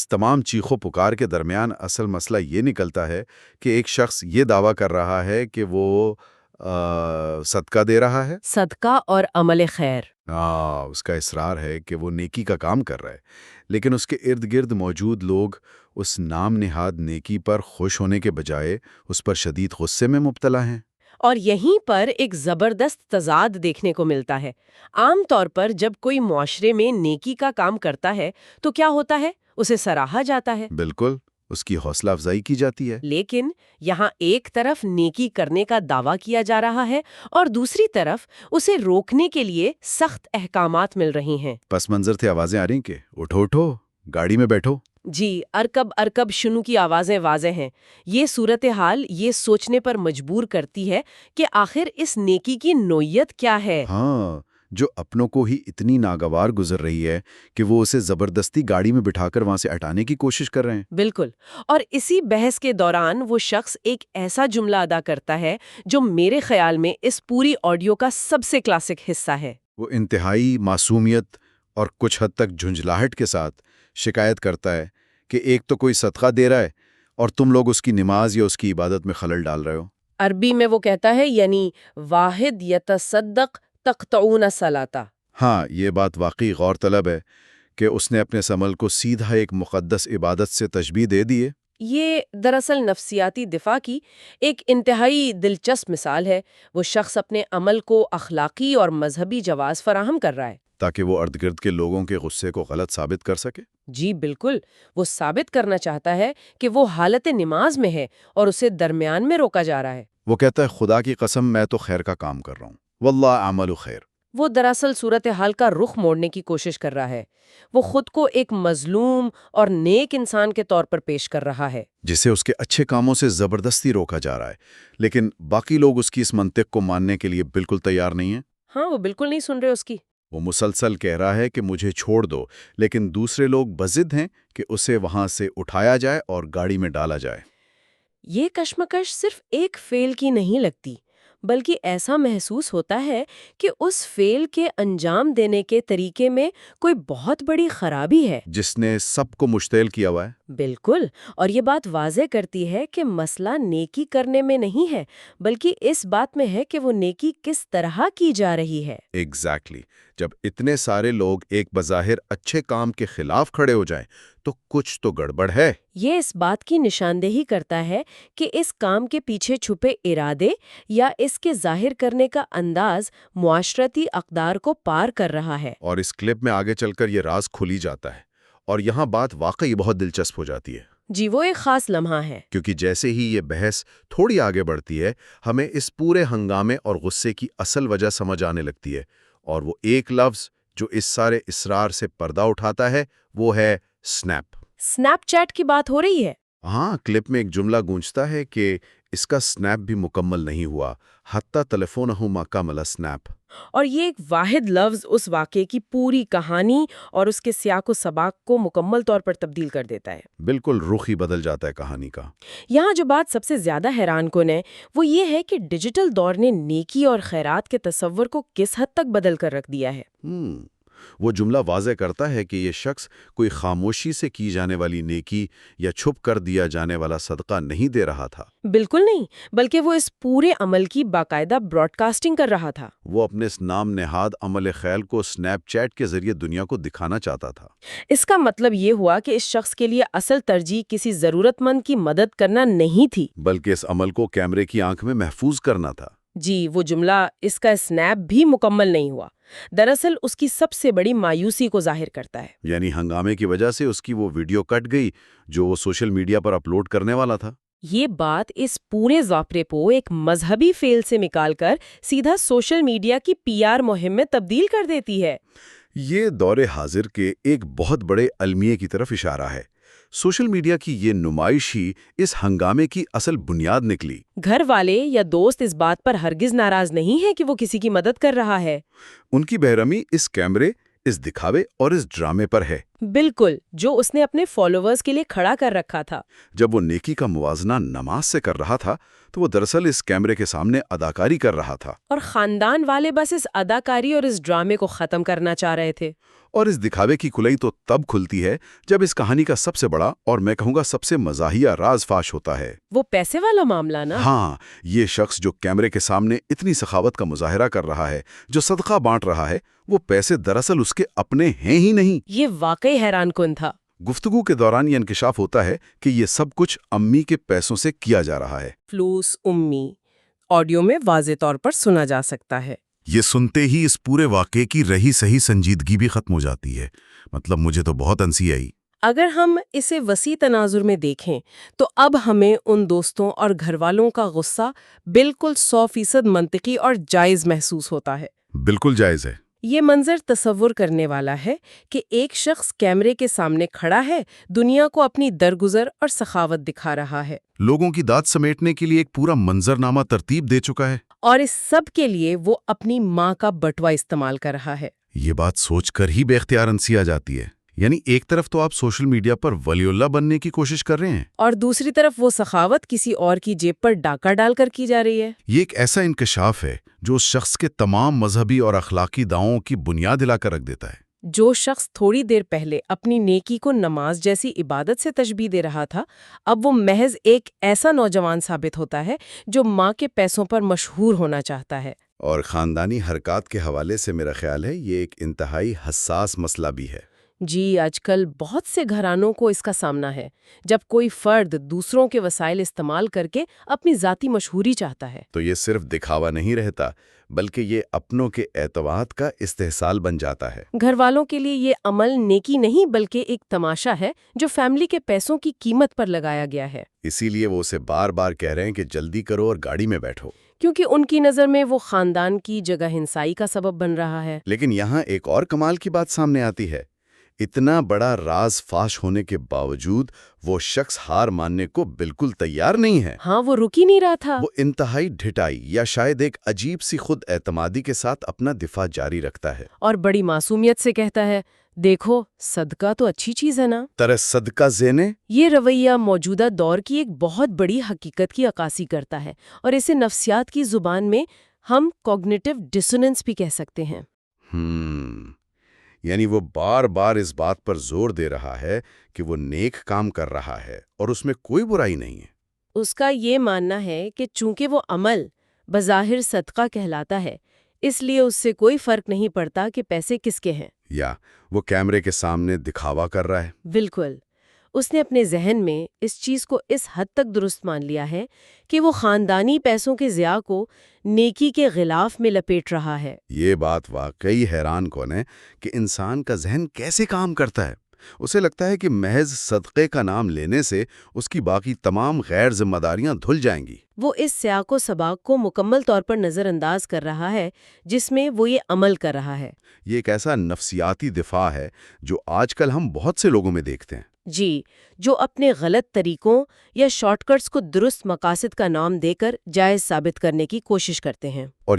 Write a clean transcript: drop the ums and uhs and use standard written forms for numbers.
تمام چیخو پکار کے درمیان اصل مسئلہ یہ نکلتا ہے کہ ایک شخص یہ دعویٰ کر رہا ہے کہ وہ صدقہ دے رہا ہے، صدقہ اور عمل خیر۔ اس کا اصرار ہے کہ وہ نیکی کا کام کر رہا ہے، لیکن اس کے ارد گرد موجود لوگ اس نام نہاد نیکی پر خوش ہونے کے بجائے اس پر شدید غصے میں مبتلا ہیں۔ اور یہیں پر ایک زبردست تضاد دیکھنے کو ملتا ہے۔ عام طور پر جب کوئی معاشرے میں نیکی کا کام کرتا ہے تو کیا ہوتا ہے؟ اسے سراہا جاتا ہے، بالکل، اس کی حوصلہ افزائی کی جاتی ہے۔ لیکن یہاں ایک طرف نیکی کرنے کا دعویٰ کیا جا رہا ہے اور دوسری طرف اسے روکنے کے لیے سخت احکامات مل رہی ہیں۔ پس منظر سے آوازیں آ رہی کہ اٹھو اٹھو، گاڑی میں بیٹھو۔ جی، ارکب ارکب شنو کی آوازیں واضح ہیں۔ یہ صورتحال یہ سوچنے پر مجبور کرتی ہے کہ آخر اس نیکی کی نوعیت کیا ہے۔ ہاں، جو اپنوں کو ہی اتنی ناگوار گزر رہی ہے کہ وہ اسے زبردستی گاڑی میں بٹھا کر وہاں سے ہٹانے کی کوشش کر رہے ہیں۔ بالکل، اور اسی بحث کے دوران وہ شخص ایک ایسا جملہ ادا کرتا ہے جو میرے خیال میں اس پوری آڈیو کا سب سے کلاسک حصہ ہے۔ وہ انتہائی معصومیت اور کچھ حد تک جھنجھلاہٹ کے ساتھ شکایت کرتا ہے کہ ایک تو کوئی صدقہ دے رہا ہے اور تم لوگ اس کی نماز یا اس کی عبادت میں خلل ڈال رہے ہو۔ عربی میں وہ کہتا ہے یعنی واحد یتصدق تقطعون الصلاۃ۔ ہاں، یہ بات واقعی غور طلب ہے کہ اس نے اپنے عمل کو سیدھا ایک مقدس عبادت سے تشبیہ دے دی ہے۔ یہ دراصل نفسیاتی دفاع کی ایک انتہائی دلچسپ مثال ہے۔ وہ شخص اپنے عمل کو اخلاقی اور مذہبی جواز فراہم کر رہا ہے تاکہ وہ ارد گرد کے لوگوں کے غصے کو غلط ثابت کر سکے۔ جی بالکل، وہ ثابت کرنا چاہتا ہے کہ وہ حالت نماز میں ہے اور اسے درمیان میں روکا جا رہا ہے۔ وہ کہتا ہے خدا کی قسم میں تو خیر کا کام کر رہا ہوں، واللہ اعمل خیر۔ وہ دراصل صورتحال کا رخ موڑنے کی کوشش کر رہا ہے۔ وہ خود کو ایک مظلوم اور نیک انسان کے طور پر پیش کر رہا ہے جسے اس کے اچھے کاموں سے زبردستی روکا جا رہا ہے، لیکن باقی لوگ اس کی اس منطق کو ماننے کے لیے بالکل تیار نہیں ہیں۔ ہاں، وہ بالکل نہیں سن رہے اس کی۔ وہ مسلسل کہہ رہا ہے کہ مجھے چھوڑ دو، لیکن دوسرے لوگ بضد ہیں کہ اسے وہاں سے اٹھایا جائے اور گاڑی میں ڈالا جائے۔ یہ کشمکش صرف ایک فعل کی نہیں لگتی، بلکہ ایسا محسوس ہوتا ہے کہ اس فعل کے انجام دینے کے طریقے میں کوئی بہت بڑی خرابی ہے جس نے سب کو مشتعل کیا ہوا ہے۔ بالکل، اور یہ بات واضح کرتی ہے کہ مسئلہ نیکی کرنے میں نہیں ہے، بلکہ اس بات میں ہے کہ وہ نیکی کس طرح کی جا رہی ہے۔ ایگزیکٹلی، جب اتنے سارے لوگ ایک بظاہر اچھے کام کے خلاف کھڑے ہو جائیں تو کچھ تو گڑبڑ ہے۔ یہ اس بات کی نشاندہی کرتا ہے کہ اس کام کے پیچھے چھپے ارادے یا اس کے ظاہر کرنے کا انداز معاشرتی اقدار کو پار کر رہا ہے۔ اور اس کلپ میں آگے چل کر یہ راز کھلی جاتا ہے، اور یہاں بات واقعی بہت دلچسپ ہو جاتی ہے۔ جی، وہ ایک خاص لمحہ ہے، کیونکہ جیسے ہی یہ بحث تھوڑی آگے بڑھتی ہے، ہمیں اس پورے ہنگامے اور غصے کی اصل وجہ سمجھ آنے لگتی ہے، اور وہ ایک لفظ جو اس سارے اصرار سے پردہ اٹھاتا ہے وہ ہے سنیپ۔ سنیپ چیٹ کی بات ہو رہی ہے۔ ہاں، کلپ میں ایک جملہ گونجتا ہے کہ اس کا سنیپ بھی مکمل نہیں ہوا، حتی تلیفونہ ما کمل سنیپ۔ اور یہ ایک واحد لفظ اس واقعے کی پوری کہانی اور اس کے سیاق و سباق کو مکمل طور پر تبدیل کر دیتا ہے۔ بالکل رخ ہی بدل جاتا ہے کہانی کا۔ یہاں جو بات سب سے زیادہ حیران کن ہے وہ یہ ہے کہ ڈیجیٹل دور نے نیکی اور خیرات کے تصور کو کس حد تک بدل کر رکھ دیا ہے۔ وہ جملہ واضح کرتا ہے کہ یہ شخص کوئی خاموشی سے کی جانے والی نیکی یا چھپ کر دیا جانے والا صدقہ نہیں دے رہا تھا۔ بالکل نہیں، بلکہ وہ اس پورے عمل کی باقاعدہ براڈ کاسٹنگ کر رہا تھا۔ وہ اپنے اس نام نہاد عمل خیر کو سنیپ چیٹ کے ذریعے دنیا کو دکھانا چاہتا تھا۔ اس کا مطلب یہ ہوا کہ اس شخص کے لیے اصل ترجیح کسی ضرورت مند کی مدد کرنا نہیں تھی، بلکہ اس عمل کو کیمرے کی آنکھ میں محفوظ کرنا تھا۔ جی، وہ جملہ اس کا سنیپ بھی مکمل نہیں ہوا دراصل اس کی سب سے بڑی مایوسی کو ظاہر کرتا ہے۔ یعنی ہنگامے کی وجہ سے اس کی وہ ویڈیو کٹ گئی جو وہ سوشل میڈیا پر اپلوڈ کرنے والا تھا۔ یہ بات اس پورے ضابطے کو ایک مذہبی فعل سے نکال کر سیدھا سوشل میڈیا کی پی آر مہم میں تبدیل کر دیتی ہے۔ یہ دور حاضر کے ایک بہت بڑے المیے کی طرف اشارہ ہے۔ سوشل میڈیا کی یہ نمائش ہی اس ہنگامے کی اصل بنیاد نکلی۔ گھر والے یا دوست اس بات پر ہرگز ناراض نہیں ہیں کہ وہ کسی کی مدد کر رہا ہے۔ ان کی بہرمی اس کیمرے، اس دکھاوے اور اس ڈرامے پر ہے۔ بالکل، جو اس نے اپنے فالوورز کے لیے کھڑا کر رکھا تھا۔ جب وہ نیکی کا موازنہ نماز سے کر رہا تھا تو وہ دراصل اس کیمرے کے سامنے اداکاری کر رہا تھا۔ اور خاندان والے بس اس اداکاری اور اس ڈرامے کو ختم کرنا چاہ رہے تھے۔ اور اس دکھاوے کی کلئی تو تب کھلتی ہے جب اس کہانی کا سب سے بڑا اور میں کہوں گا سب سے مزاحیہ راز فاش ہوتا ہے۔ وہ پیسے والا معاملہ نا؟ ہاں، یہ شخص جو کیمرے کے سامنے اتنی سخاوت کا مظاہرہ کر رہا ہے، جو صدقہ بانٹ رہا ہے، وہ پیسے دراصل اس کے اپنے ہیں ہی نہیں۔ یہ واقعی حیران کن تھا۔ گفتگو کے دوران یہ انکشاف ہوتا ہے کہ یہ سب کچھ امی کے پیسوں سے کیا جا رہا ہے۔ فلوس امی آڈیو میں واضح طور پر سنا جا سکتا ہے۔ یہ سنتے ہی اس پورے واقعے کی رہی صحیح سنجیدگی بھی ختم ہو جاتی ہے۔ مطلب مجھے تو بہت ہنسی آئی۔ اگر ہم اسے وسیع تناظر میں دیکھیں تو اب ہمیں ان دوستوں اور گھر والوں کا غصہ بالکل 100% منطقی اور جائز محسوس ہوتا ہے۔ بالکل جائز ہے۔ یہ منظر تصور کرنے والا ہے کہ ایک شخص کیمرے کے سامنے کھڑا ہے، دنیا کو اپنی درگزر اور سخاوت دکھا رہا ہے، لوگوں کی داد سمیٹنے کے لیے ایک پورا منظرنامہ ترتیب دے چکا ہے، اور اس سب کے لیے وہ اپنی ماں کا بٹوا استعمال کر رہا ہے۔ یہ بات سوچ کر ہی بے اختیار ہنسی آ جاتی ہے۔ یعنی ایک طرف تو آپ سوشل میڈیا پر ولی اللہ بننے کی کوشش کر رہے ہیں، اور دوسری طرف وہ سخاوت کسی اور کی جیب پر ڈاکہ ڈال کر کی جا رہی ہے۔ یہ ایک ایسا انکشاف ہے جو اس شخص کے تمام مذہبی اور اخلاقی دعووں کی بنیاد ہلا کر رکھ دیتا ہے۔ جو شخص تھوڑی دیر پہلے اپنی نیکی کو نماز جیسی عبادت سے تشبیہ دے رہا تھا، اب وہ محض ایک ایسا نوجوان ثابت ہوتا ہے جو ماں کے پیسوں پر مشہور ہونا چاہتا ہے۔ اور خاندانی حرکات کے حوالے سے میرا خیال ہے یہ ایک انتہائی حساس مسئلہ بھی ہے۔ جی، آج کل بہت سے گھرانوں کو اس کا سامنا ہے، جب کوئی فرد دوسروں کے وسائل استعمال کر کے اپنی ذاتی مشہوری چاہتا ہے۔ تو یہ صرف دکھاوا نہیں رہتا، بلکہ یہ اپنوں کے اعتماد کا استحصال بن جاتا ہے۔ گھر والوں کے لیے یہ عمل نیکی نہیں بلکہ ایک تماشا ہے جو فیملی کے پیسوں کی قیمت پر لگایا گیا ہے۔ اسی لیے وہ اسے بار بار کہہ رہے ہیں کہ جلدی کرو اور گاڑی میں بیٹھو۔ کیونکہ ان کی نظر میں وہ خاندان کی جگہ ہنسائی کا سبب بن رہا ہے۔ لیکن یہاں ایک اور کمال کی بات سامنے آتی ہے۔ اتنا بڑا راز فاش ہونے کے باوجود وہ شخص ہار ماننے کو بالکل تیار نہیں ہے۔ ہاں، وہ رک ہی نہیں رہا تھا۔ وہ انتہائی ڈھٹائی یا شاید ایک عجیب سی خود اعتمادی کے ساتھ اپنا دفاع جاری رکھتا ہے، اور بڑی معصومیت سے کہتا ہے، دیکھو صدقہ تو اچھی چیز ہے نا۔ ترے صدقہ زینے۔ یہ رویہ موجودہ دور کی ایک بہت بڑی حقیقت کی عکاسی کرتا ہے، اور اسے نفسیات کی زبان میں ہم کوگنیٹو ڈسوننس بھی کہہ سکتے ہیں۔ یعنی وہ بار بار اس بات پر زور دے رہا ہے کہ وہ نیک کام کر رہا ہے اور اس میں کوئی برائی نہیں ہے۔ اس کا یہ ماننا ہے کہ چونکہ وہ عمل بظاہر صدقہ کہلاتا ہے، اس لیے اس سے کوئی فرق نہیں پڑتا کہ پیسے کس کے ہیں۔ یا وہ کیمرے کے سامنے دکھاوا کر رہا ہے۔ بالکل، اس نے اپنے ذہن میں اس چیز کو اس حد تک درست مان لیا ہے کہ وہ خاندانی پیسوں کے ضیاع کو نیکی کے غلاف میں لپیٹ رہا ہے۔ یہ بات واقعی حیران کن ہے کہ انسان کا ذہن کیسے کام کرتا ہے۔ اسے لگتا ہے کہ محض صدقے کا نام لینے سے اس کی باقی تمام غیر ذمہ داریاں دھل جائیں گی۔ وہ اس سیاق و سباق کو مکمل طور پر نظر انداز کر رہا ہے جس میں وہ یہ عمل کر رہا ہے۔ یہ ایک ایسا نفسیاتی دفاع ہے جو آج کل ہم بہت سے لوگوں میں دیکھتے ہیں۔ جی، جو اپنے غلط طریقوں یا شارٹ کٹس کو درست مقاصد کا نام دے کر جائز ثابت کرنے کی کوشش کرتے ہیں۔ اور